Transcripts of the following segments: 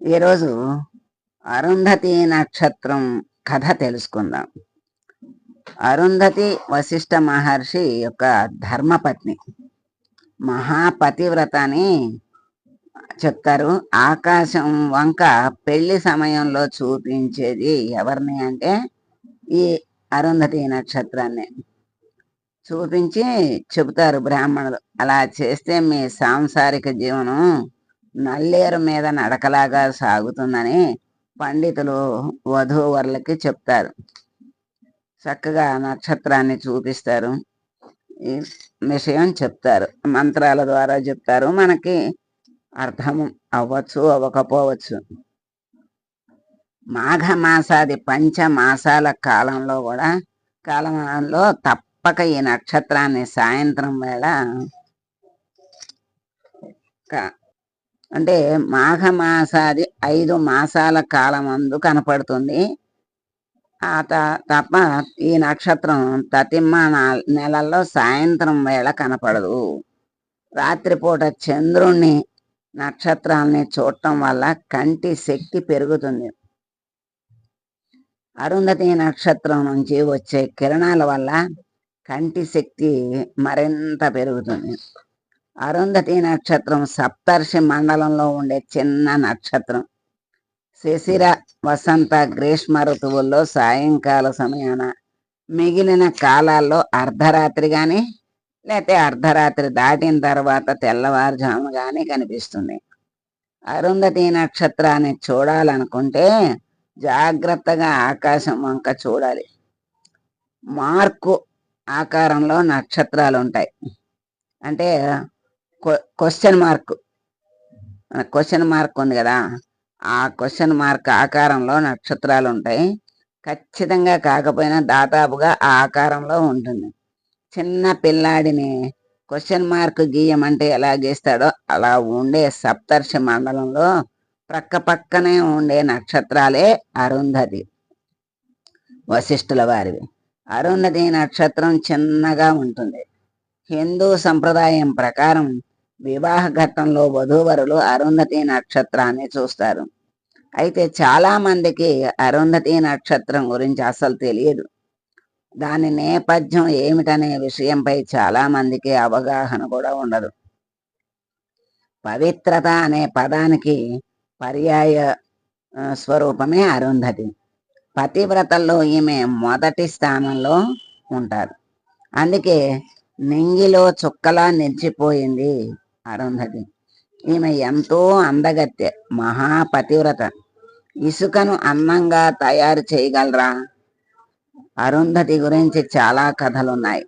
ఈరోజు అరుంధతి నక్షత్రం కథ తెలుసుకుందాం. అరుంధతి వశిష్ఠ మహర్షి యొక్క ధర్మపత్ని, మహాపతివ్రత అని చెప్తారు. ఆకాశం వంక పెళ్లి సమయంలో చూపించేది ఎవరిని అంటే ఈ అరుంధతి నక్షత్రాన్ని చూపించి చెబుతారు బ్రాహ్మణులు. అలా చేస్తే మీ సాంసారిక జీవనం నల్లేరు మీద నడకలాగా సాగుతుందని పండితులు వధూవరులకి చెప్తారు. చక్కగా నక్షత్రాన్ని చూపిస్తారు, ఈ విషయం చెప్తారు, మంత్రాల ద్వారా చెప్తారు. మనకి అర్థం అవ్వచ్చు, అవ్వకపోవచ్చు. మాఘమాసాది పంచమాసాల కాలంలో తప్పక ఈ నక్షత్రాన్ని సాయంత్రం వేళ అంటే మాఘమాసాది 5 మాసాల కాలమందు కనపడుతుంది. తప్ప ఈ నక్షత్రం తతిమ్మ నెలల్లో సాయంత్రం వేళ కనపడదు. రాత్రిపూట చంద్రుణ్ణి నక్షత్రాల్ని చూడటం వల్ల కంటి శక్తి పెరుగుతుంది. అరుంధతి నక్షత్రం నుంచి వచ్చే కిరణాల వల్ల కంటి శక్తి మరింత పెరుగుతుంది. అరుంధతి నక్షత్రం సప్తర్షి మండలంలో ఉండే చిన్న నక్షత్రం. శిశిర, వసంత, గ్రీష్మ ఋతువుల్లో సాయంకాల సమయాన మిగిలిన కాలాల్లో అర్ధరాత్రి కానీ లేకపోతే అర్ధరాత్రి దాటిన తర్వాత తెల్లవారుజాము కానీ కనిపిస్తుంది. అరుంధతి నక్షత్రాన్ని చూడాలనుకుంటే జాగ్రత్తగా ఆకాశం వంక చూడాలి. మార్కు ఆకారంలో నక్షత్రాలు ఉంటాయి. అంటే క్వశ్చన్ మార్క్ ఉంది కదా, ఆ క్వశ్చన్ మార్క్ ఆకారంలో నక్షత్రాలు ఉంటాయి. ఖచ్చితంగా కాకపోయినా దాదాపుగా ఆ ఆకారంలో ఉంటుంది. చిన్న పిల్లాడిని క్వశ్చన్ మార్క్ గీయమంటే ఎలా గీస్తాడో అలా ఉండే సప్తర్షి మండలంలో ప్రక్క పక్కనే ఉండే నక్షత్రాలే అరుంధతి, వశిష్ఠుల వారివి. అరుంధతి నక్షత్రం చిన్నగా ఉంటుంది. హిందూ సంప్రదాయం ప్రకారం వివాహ ఘట్టంలో వధూవరులు అరుంధతి నక్షత్రాన్ని చూస్తారు. అయితే చాలా మందికి అరుంధతి నక్షత్రం గురించి అసలు తెలియదు. దాని నేపథ్యం ఏమిటనే విషయంపై చాలా మందికి అవగాహన కూడా ఉండదు. పవిత్రత అనే పదానికి పర్యాయ స్వరూపమే అరుంధతి. పతివ్రతల్లో ఈమె మొదటి స్థానంలో ఉంటారు. అందుకే నింగిలో చుక్కలా నిలిచిపోయింది అరుంధతి. ఈమె ఎంతో అందగత్తె, మహాపతివ్రత. ఇసుకను అందంగా తయారు చేయగలరా? అరుంధతి గురించి చాలా కథలున్నాయి.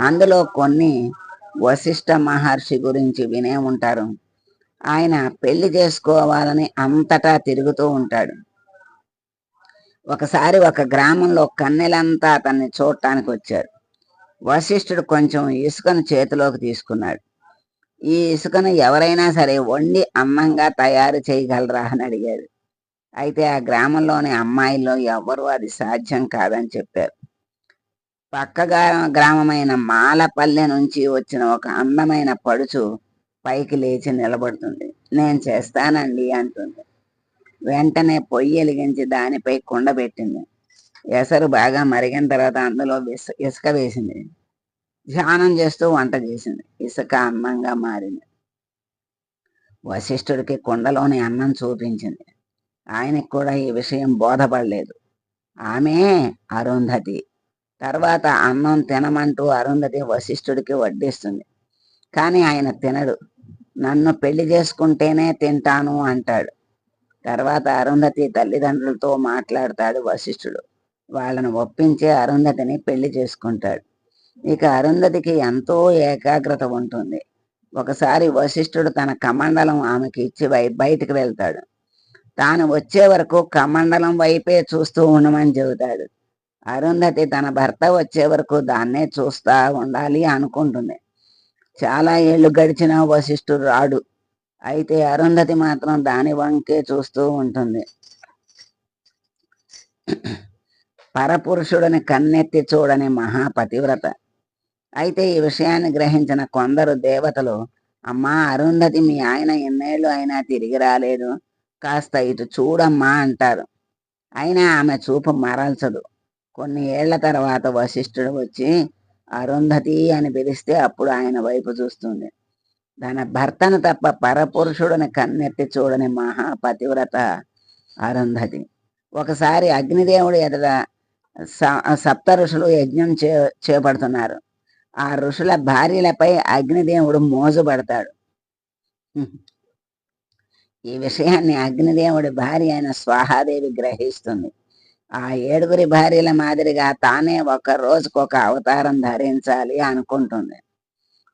అందులో కొన్ని వశిష్ఠ మహర్షి గురించి వినే ఉంటారు. ఆయన పెళ్లి చేసుకోవాలని అంతటా తిరుగుతూ ఉంటాడు. ఒకసారి ఒక గ్రామంలో కన్నెలంతా అతన్ని చూడటానికి వచ్చారు. వశిష్ఠుడు కొంచెం ఇసుకను చేతిలోకి తీసుకున్నాడు. ఈ ఇసుకను ఎవరైనా సరే వండి అందంగా తయారు చేయగలరా అని అడిగాడు. అయితే ఆ గ్రామంలోని అమ్మాయిల్లో ఎవ్వరూ అది సాధ్యం కాదని చెప్పారు. పక్క గ్రామమైన మాలపల్లె నుంచి వచ్చిన ఒక అందమైన పడుచు పైకి లేచి నిలబడుతుంది. నేను చేస్తానండి అంటుంది. వెంటనే పొయ్యి వెలిగించి దానిపై కుండ పెట్టింది. ఎసరు బాగా మరిగిన తర్వాత అందులో ఇసుక వేసింది. ధ్యానం చేస్తూ వంట చేసింది. ఇసుక అందంగా మారింది. వశిష్ఠుడికి కుండలోని అన్నం చూపించింది. ఆయనకు కూడా ఈ విషయం బోధపడలేదు. ఆమె అరుంధతి. తర్వాత అన్నం తినమంటూ అరుంధతి వశిష్ఠుడికి వడ్డిస్తుంది. కానీ ఆయన తినడు. నన్ను పెళ్లి చేసుకుంటేనే తింటాను అంటాడు. తర్వాత అరుంధతి తల్లిదండ్రులతో మాట్లాడతాడు వశిష్ఠుడు. వాళ్ళని ఒప్పించే అరుంధతిని పెళ్లి చేసుకుంటాడు. ఇక అరుంధతికి ఎంతో ఏకాగ్రత ఉంటుంది. ఒకసారి వశిష్ఠుడు తన కమండలం ఆమెకి ఇచ్చి బయటికి వెళ్తాడు. తాను వచ్చే వరకు కమండలం వైపే చూస్తూ ఉండమని చెబుతాడు. అరుంధతి తన భర్త వచ్చే వరకు దాన్నే చూస్తా ఉండాలి అనుకుంటుంది. చాలా ఏళ్ళు గడిచినా వశిష్ఠుడు రాడు. అయితే అరుంధతి మాత్రం దాని వంకే చూస్తూ ఉంటుంది. పరపురుషుడిని కన్నెత్తి చూడని మహాపతివ్రత. అయితే ఈ విషయాన్ని గ్రహించిన కొందరు దేవతలు, అమ్మా అరుంధతి, మీ ఆయన ఎన్నేళ్ళు అయినా తిరిగి రాలేదు, కాస్త ఇటు చూడమ్మా అంటారు. అయినా ఆమె చూపు మరల్చదు. కొన్ని ఏళ్ల తర్వాత వశిష్ఠుడు వచ్చి అరుంధతి అని పిలిస్తే అప్పుడు ఆయన వైపు చూస్తుంది. తన భర్తను తప్ప పరపురుషుడిని కన్నెత్తి చూడని మహాపతివ్రత అరుంధతి. ఒకసారి అగ్నిదేవుడు ఎదుట సప్త ఋషులు యజ్ఞం చేపడుతున్నారు. ఆ ఋషుల భార్యలపై అగ్నిదేవుడు మోజుపడతాడు. ఈ విషయాన్ని అగ్నిదేవుడి భార్య అయిన స్వాహాదేవి గ్రహిస్తుంది. ఆ 7 భార్యల మాదిరిగా తానే రోజుకొక అవతారం ధరించాలి అనుకుంటుంది.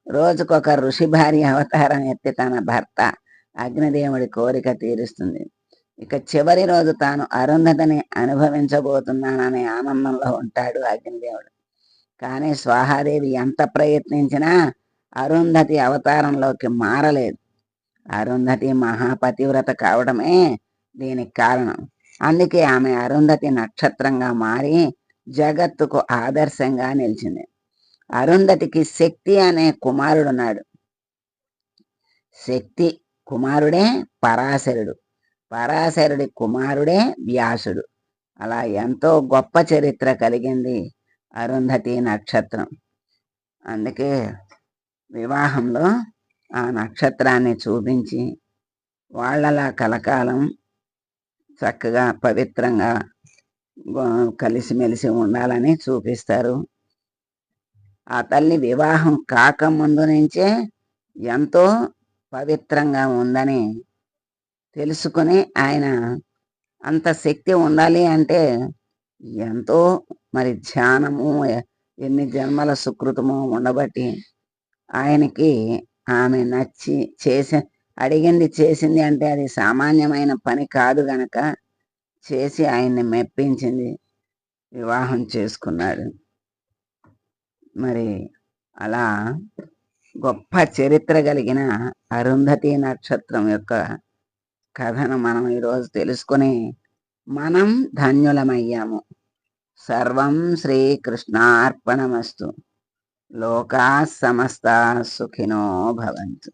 రోజుకొక ఋషి భార్య అవతారం ఎత్తి తన భర్త అగ్నిదేవుడి కోరిక తీరుస్తుంది. ఇక చివరి రోజు తాను అరుంధతిని అనుభవించబోతున్నాననే ఆనందంలో ఉంటాడు అగ్నిదేవుడు. కానీ స్వాహాదేవి ఎంత ప్రయత్నించినా అరుంధతి అవతారంలోకి మారలేదు. అరుంధతి మహాపతివ్రత కావడమే దీనికి కారణం. అందుకే ఆమె అరుంధతి నక్షత్రంగా మారి జగత్తుకు ఆదర్శంగా నిలిచింది. అరుంధతికి శక్తి అనే కుమారుడున్నాడు. శక్తి కుమారుడే పరాశరుడు. పరాశరుడి కుమారుడే వ్యాసుడు. అలా ఎంతో గొప్ప చరిత్ర కలిగింది అరుంధతి నక్షత్రం. అందుకే వివాహంలో ఆ నక్షత్రాన్ని చూపించి వాళ్ళలా కలకాలం చక్కగా పవిత్రంగా కలిసిమెలిసి ఉండాలని చూపిస్తారు. ఆ తల్లి వివాహం కాకముందు నుంచే ఎంతో పవిత్రంగా ఉందని తెలుసుకుని ఆయన అంత శక్తి ఉండాలి అంటే ఎంతో మరి ధ్యానము, ఎన్ని జన్మల సుకృతము ఉండబట్టి ఆయనకి ఆమె నచ్చి అడిగింది చేసింది అంటే అది సామాన్యమైన పని కాదు గనక చేసి ఆయన్ని మెప్పించింది, వివాహం చేసుకున్నాడు. మరి అలా గొప్ప చరిత్ర కలిగిన అరుంధతి నక్షత్రం యొక్క కథను మనం ఈరోజు తెలుసుకుని మనం ధన్యులమయ్యాము. సర్వం శ్రీకృష్ణార్పణమస్తు. లోకా సమస్త సుఖినో భవంతు.